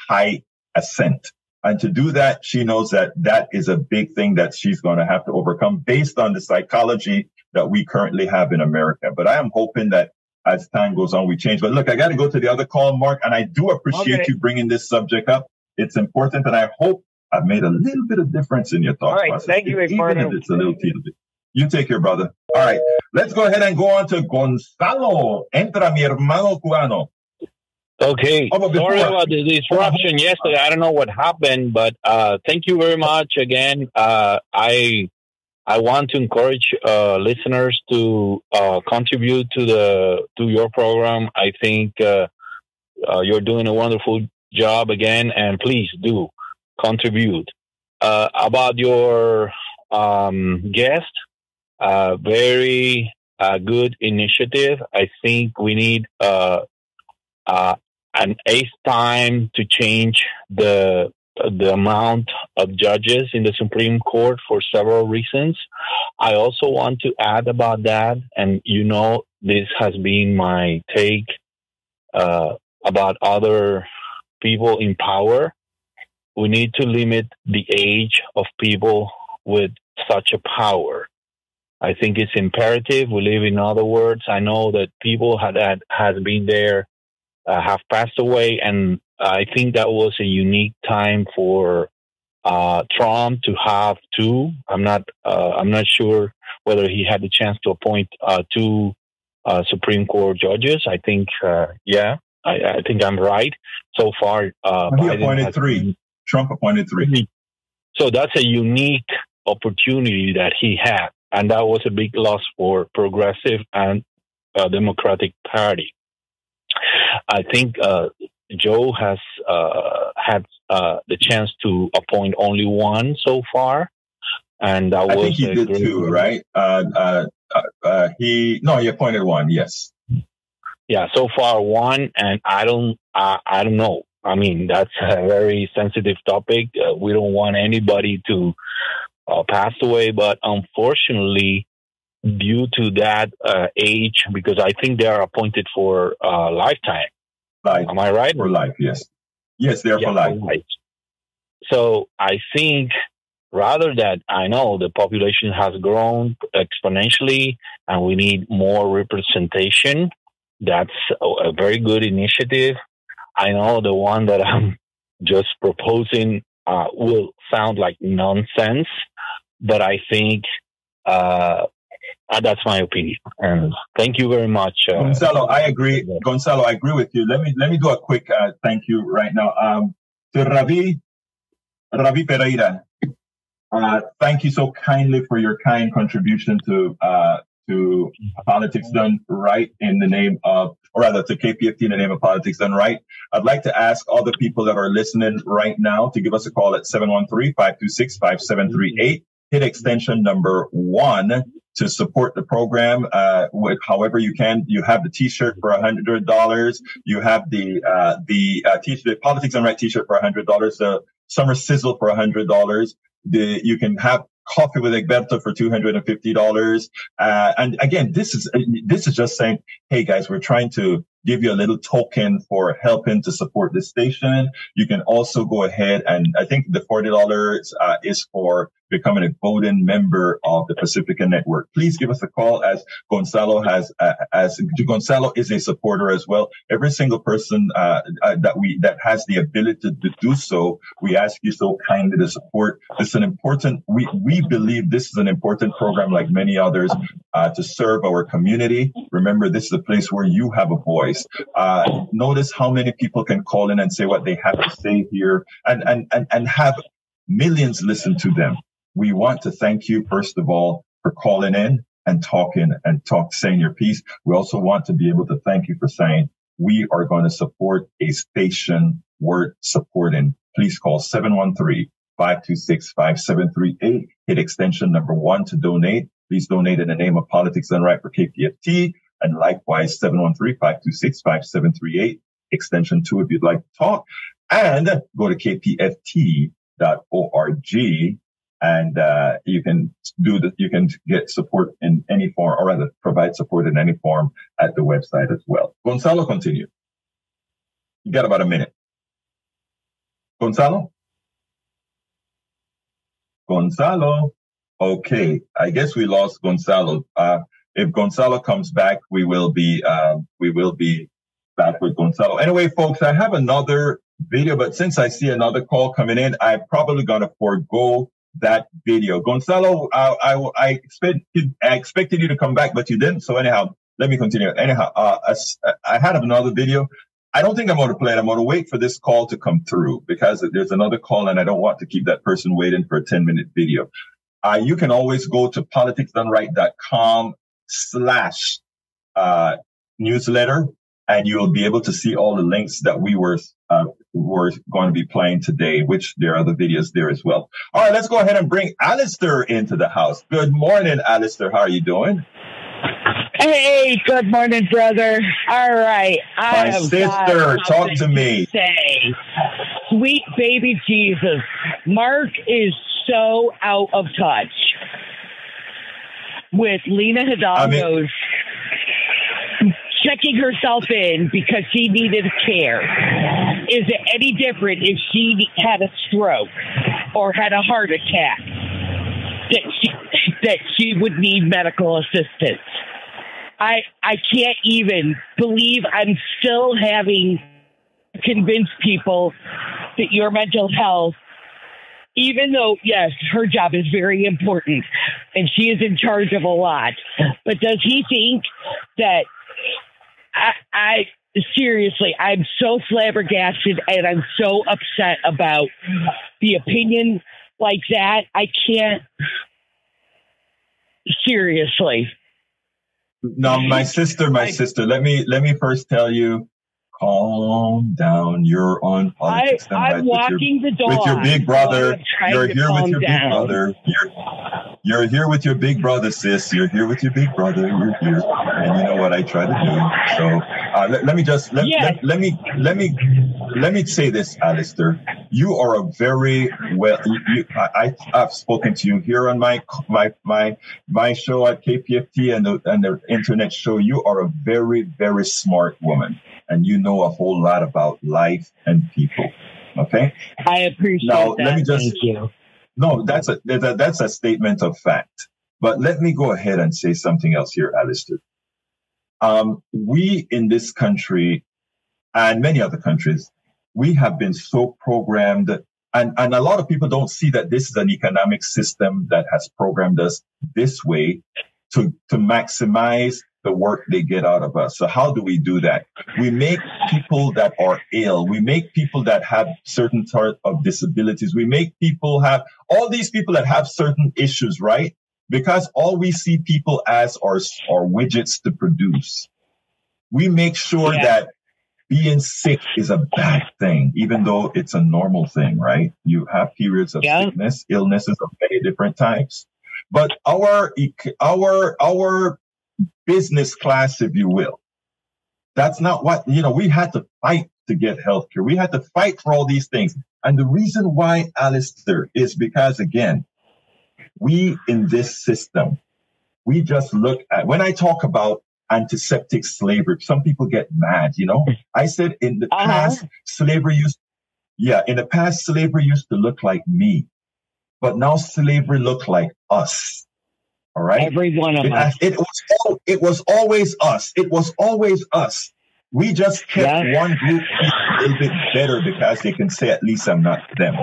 high ascent. And to do that, she knows that that is a big thing that she's going to have to overcome based on the psychology that we currently have in America. But I am hoping that as time goes on, we change. But look, I got to go to the other call, Mark, and I do appreciate you bringing this subject up. It's important, and I hope I've made a little bit of difference in your thought process. Thank you, even if it's a little bit. You take care, brother. All right, let's go ahead and go on to Gonzalo. Entra, mi hermano cubano. Okay. Sorry about the disruption yesterday. I don't know what happened, but thank you very much again. I want to encourage listeners to contribute to your program. I think you're doing a wonderful job again, and please do contribute. About your guest, very good initiative. I think we need an eighth time to change the amount of judges in the Supreme Court for several reasons. I also want to add about that, and this has been my take about other people in power. We need to limit the age of people with such a power. I think it's imperative. We live in other words. I know that people has been there, have passed away, and I think that was a unique time for Trump to have two. I'm not sure whether he had the chance to appoint two Supreme Court judges. I think, I think I'm right. So far, he appointed three. Trump appointed three. So that's a unique opportunity that he had, and that was a big loss for progressive and Democratic Party. I think Joe has had the chance to appoint only one so far, and that was. I think he did two, right? He appointed one. Yes. Yeah, so far one, and I don't know. I mean, that's a very sensitive topic. We don't want anybody to pass away, but unfortunately, due to that age, because I think they are appointed for lifetime. Life. Am I right? For life, yes. Yes, they are for life. So I think rather that I know the population has grown exponentially and we need more representation. That's a very good initiative. I know the one that I'm just proposing will sound like nonsense, but I think that's my opinion. And thank you very much. Gonzalo, I agree. Gonzalo, I agree with you. Let me do a quick thank you right now. To Ravi Pereira, thank you so kindly for your kind contribution to Politics Done Right in the name of, or rather to KPFT in the name of Politics Done Right. I'd like to ask all the people that are listening right now to give us a call at 713-526-5738. Hit extension number 1 to support the program with however you can. You have the T-shirt for $100. You have the T-shirt, Politics Done Right T-shirt for $100. The Summer Sizzle for $100. You can have Coffee with Egberto for $250. And again, this is just saying, hey guys, we're trying to give you a little token for helping to support this station. You can also go ahead and I think the $40 is for becoming a voting member of the Pacifica Network. Please give us a call, as Gonzalo Gonzalo is a supporter as well. Every single person that has the ability to do so, we ask you so kindly to support. This is an important. We believe this is an important program, like many others, to serve our community. Remember, this is a place where you have a voice. Notice how many people can call in and say what they have to say here, and have millions listen to them. We want to thank you, first of all, for calling in and saying your piece. We also want to be able to thank you for saying we are going to support a station worth supporting. Please call 713-526-5738. Hit extension number 1 to donate. Please donate in the name of Politics Done Right for KPFT. And likewise, 713-526-5738. Extension 2 if you'd like to talk. And go to kpft.org. And you can get support in any form, or rather provide support in any form at the website as well. Gonzalo, continue. You got about a minute. Gonzalo? Okay, I guess we lost Gonzalo. If Gonzalo comes back, we will be back with Gonzalo. Anyway, folks, I have another video, but since I see another call coming in, I'm probably going to forego that video. Gonzalo, I expected you to come back, but you didn't. So anyhow, let me continue. Anyhow, I had another video. I don't think I'm going to play it. I'm going to wait for this call to come through because there's another call and I don't want to keep that person waiting for a 10-minute video. You can always go to politicsdoneright.com/newsletter and you'll be able to see all the links that we were going to be playing today, which there are other videos there as well. All right, let's go ahead and bring Alistair into the house. Good morning, Alistair. How are you doing? Hey, good morning, brother. All right. My sister, talk to me. Sweet baby Jesus. Mark is so out of touch with Lena Hidalgo's checking herself in because she needed care. Is it any different if she had a stroke or had a heart attack that she would need medical assistance? I can't even believe I'm still having to convince people that your mental health, even though, yes, her job is very important and she is in charge of a lot, but does he think that I seriously, I'm so flabbergasted and I'm so upset about the opinion like that. I can't, seriously. No, my sister, let me first tell you, calm down. You're on Politics Done Right. I'm walking the dog. With your big brother. You're here with your big brother. You're here with your big brother, sis. You're here with your big brother. You're here. And you know what I try to do. So let me say this, Alistair. You are a very I've spoken to you here on my show at KPFT and the internet show. You are a very, very smart woman, and you know a whole lot about life and people. Okay. I appreciate that. Let me just. Thank you. No, that's a statement of fact. But let me go ahead and say something else here, Alistair. We in this country and many other countries, we have been so programmed, and a lot of people don't see that this is an economic system that has programmed us this way to maximize the work they get out of us. So how do we do that? We make people that are ill. We make people that have certain sort of disabilities. We make people have all these people that have certain issues, right? Because all we see people as are widgets to produce. We make sure that being sick is a bad thing, even though it's a normal thing, right? You have periods of sickness, illnesses of many different types. But our business class, if you will, that's not what, we had to fight to get healthcare. We had to fight for all these things. And the reason why, Alistair, is because, again, we in this system, we just look at, when I talk about antiseptic slavery, some people get mad, I said in the past, slavery used to look like me, but now slavery look like us. All right. Every one of us. It was always us. It was always us. We just kept one group a little bit better because they can say, at least I'm not them.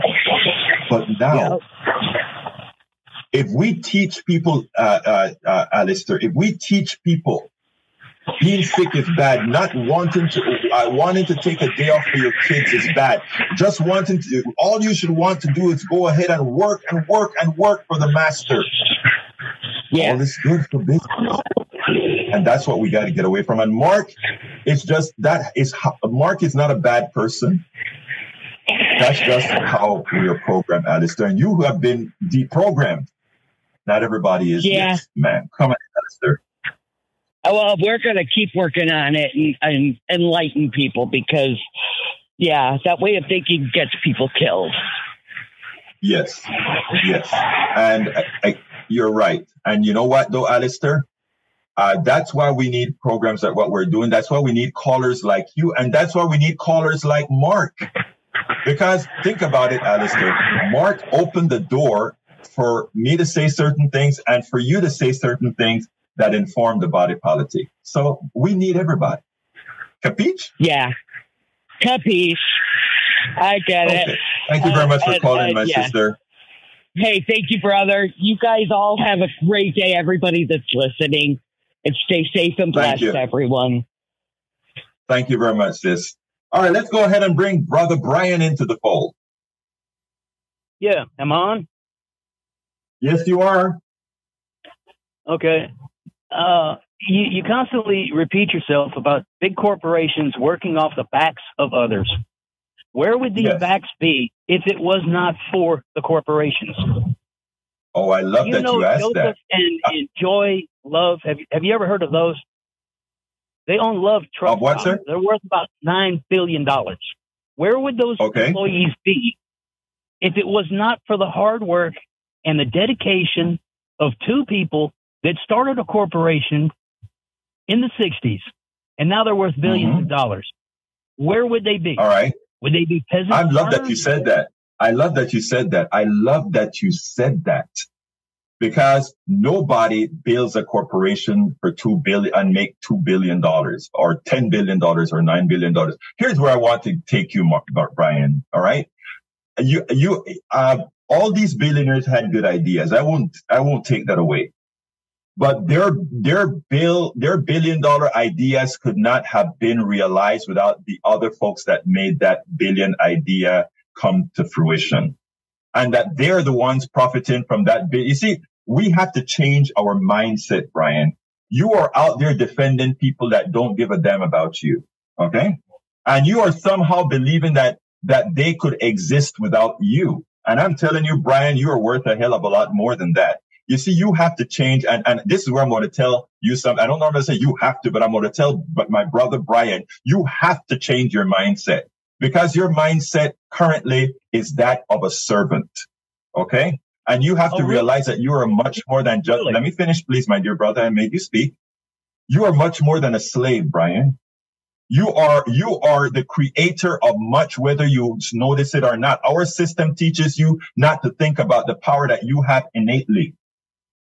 But now, if we teach people, Alistair, if we teach people being sick is bad, not wanting to take a day off for your kids is bad, just wanting to, all you should want to do is go ahead and work and work and work for the master. Yeah. All is good for business. And that's what we got to get away from. And Mark, Mark is not a bad person. That's just how we are programmed, Alistair. And you have been deprogrammed. Not everybody is this, man. Come on, Alistair. Well, we're going to keep working on it and enlighten people because Yeah, that way of thinking gets people killed. Yes. And you're right. And you know what, though, Alistair? That's why we need programs like what we're doing. That's why we need callers like you. And that's why we need callers like Mark. Because think about it, Alistair. Mark opened the door for me to say certain things and for you to say certain things that inform the body politic. So we need everybody. Capiche? Yeah. Capiche. I get it. Thank you very much for calling, my sister. Hey, thank you, brother. You guys all have a great day, everybody that's listening. And stay safe and blessed, everyone. Thank you very much, sis. All right, let's go ahead and bring Brother Brian into the fold. Yeah, am I on? Yes, you are. Okay. You constantly repeat yourself about big corporations working off the backs of others. Where would these backs be if it was not for the corporations? Oh, I love that you asked Joseph that. And Joy, Love, have you ever heard of those? They own Love Truck. What, sir? They're worth about $9 billion. Where would those employees be if it was not for the hard work and the dedication of two people that started a corporation in the 60s, and now they're worth billions of dollars? Where would they be? All right. Would they be peasants? I love that you said that. I love that you said that. Because nobody builds a corporation for $2 billion and make $2 billion or $10 billion or $9 billion. Here's where I want to take you, Brian. All right. All these billionaires had good ideas. I won't take that away. But their billion-dollar ideas could not have been realized without the other folks that made that billion idea come to fruition. And that they're the ones profiting from that. You see, we have to change our mindset, Brian. You are out there defending people that don't give a damn about you. Okay. And you are somehow believing that they could exist without you. And I'm telling you, Brian, you are worth a hell of a lot more than that. You see, you have to change. And this is where I'm going to tell you something. I don't normally say you have to, but I'm going to tell my brother, Brian, you have to change your mindset. Because your mindset currently is that of a servant. Okay? And you have to realize that you are much more than just, let me finish, please, my dear brother. I made you speak. You are much more than a slave, Brian. You are the creator of much, whether you notice it or not. Our system teaches you not to think about the power that you have innately.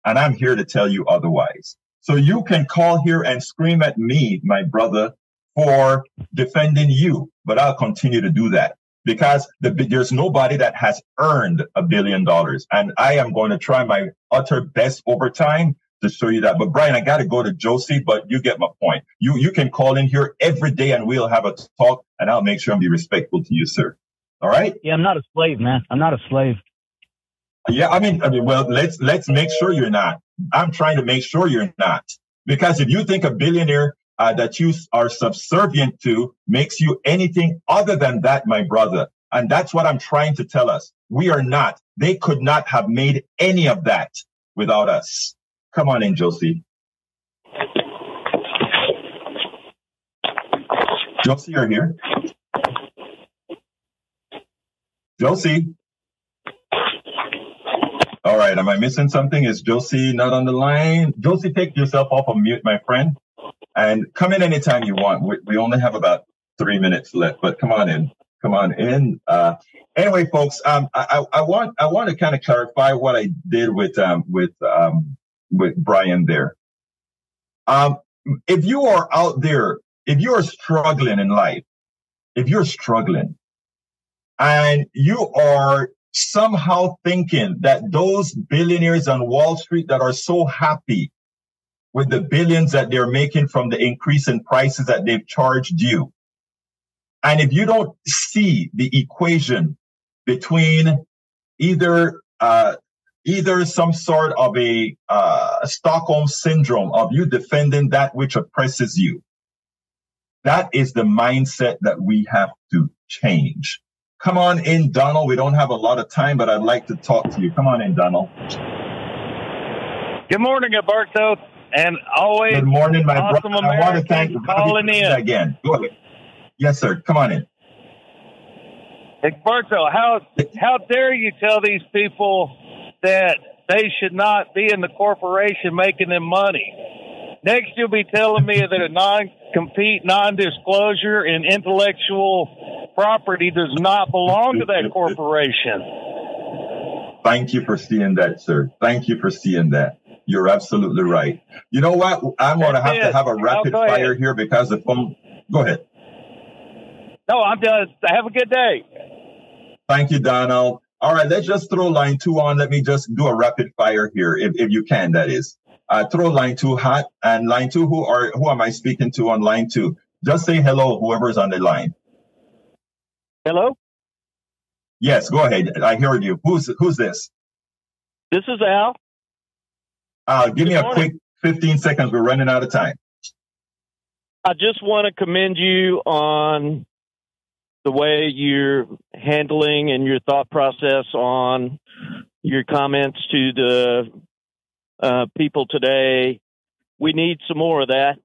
And I'm here to tell you otherwise. So you can call here and scream at me, my brother, for defending you, but I'll continue to do that because there's nobody that has earned $1 billion. And I am going to try my utter best over time to show you that. But Brian, I got to go to Josie, but you get my point. You can call in here every day and we'll have a talk and I'll make sure I'm be respectful to you, sir. All right? Yeah, I'm not a slave, man. I'm not a slave. Yeah, I mean, well, let's make sure you're not. I'm trying to make sure you're not. Because if you think a billionaire that you are subservient to makes you anything other than that, my brother. And that's what I'm trying to tell us. We are not. They could not have made any of that without us. Come on in, Josie. Josie, you're here. Josie. All right. Am I missing something? Is Josie not on the line? Josie, take yourself off of mute, my friend. And come in anytime you want. We only have about 3 minutes left, but come on in. Come on in. Anyway, folks, I want to kind of clarify what I did with Brian there. If you are out there, if you are struggling in life, if you're struggling and you are somehow thinking that those billionaires on Wall Street that are so happy with the billions that they're making from the increase in prices that they've charged you. And if you don't see the equation between either some sort of a Stockholm syndrome of you defending that which oppresses you, that is the mindset that we have to change. Come on in, Donald. We don't have a lot of time, but I'd like to talk to you. Come on in, Donald. Good morning, Alberto. And always good morning, my awesome brother. I want to thank you calling in again. Go ahead. Yes, sir. Come on in. Egberto, how dare you tell these people that they should not be in the corporation making them money? Next, you'll be telling me that a non-compete, non-disclosure, and intellectual property does not belong to that corporation. Thank you for seeing that, sir. Thank you for seeing that. You're absolutely right. You know what? I'm going to have a rapid fire here because the phone. Go ahead. No, I'm done. Have a good day. Thank you, Donald. All right, let's just throw line 2 on. Let me just do a rapid fire here, if you can, that is. Throw line 2 hot. And line 2, who am I speaking to on line 2? Just say hello, whoever's on the line. Hello? Yes, go ahead. I heard you. Who's this? This is Al. Give me a quick 15 seconds. We're running out of time. I just want to commend you on the way you're handling and your thought process on your comments to the people today. We need some more of that.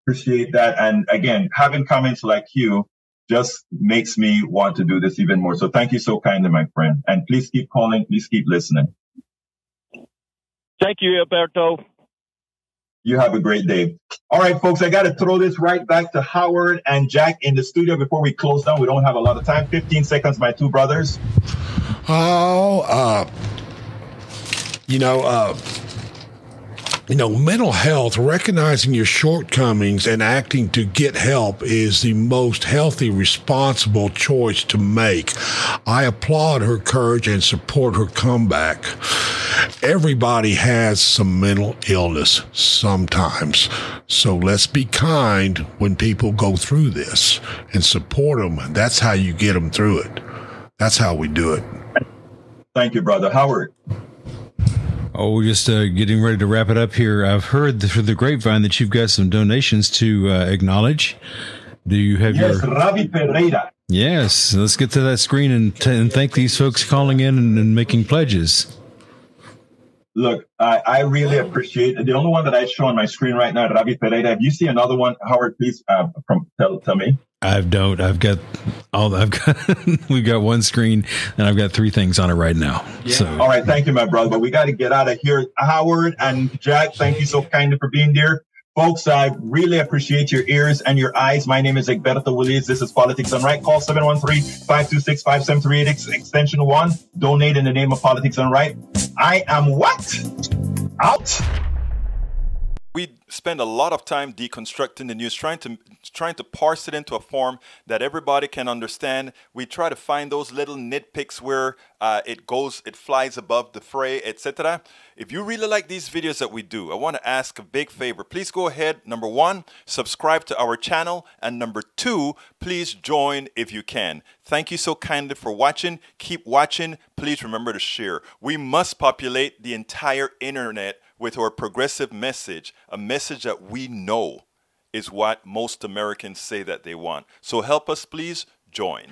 Appreciate that. And again, having comments like you just makes me want to do this even more. So thank you so kindly, my friend. And please keep calling. Please keep listening. Thank you, Alberto. You have a great day. All right, folks, I got to throw this right back to Howard and Jack in the studio before we close down. We don't have a lot of time. 15 seconds, my two brothers. Mental health, recognizing your shortcomings and acting to get help is the most healthy, responsible choice to make. I applaud her courage and support her comeback. Everybody has some mental illness sometimes. So let's be kind when people go through this and support them. That's how you get them through it. That's how we do it. Thank you, brother. Howard. Oh, we're just getting ready to wrap it up here. I've heard through the grapevine that you've got some donations to acknowledge. Do you have Yes, Ravi Pereira. Yes, let's get to that screen and thank these folks calling in and making pledges. Look, I really appreciate it. The only one that I show on my screen right now, Ravi Pereira. If you see another one, Howard, please tell me. We've got one screen and I've got three things on it right now. Yeah. So, all right. Thank you, my brother. But we got to get out of here. Howard and Jack, thank you so kindly for being there. Folks, I really appreciate your ears and your eyes. My name is Egberto Willies. This is Politics Done Right. Call 713-526-5738, extension 1. Donate in the name of Politics Done Right. I am what? Out. We spend a lot of time deconstructing the news, trying to parse it into a form that everybody can understand. We try to find those little nitpicks where it flies above the fray, etc. If you really like these videos that we do, I want to ask a big favor. Please go ahead. Number 1, subscribe to our channel. And number 2, please join if you can. Thank you so kindly for watching. Keep watching. Please remember to share. We must populate the entire internet with our progressive message, a message that we know is what most Americans say that they want. So help us, please join.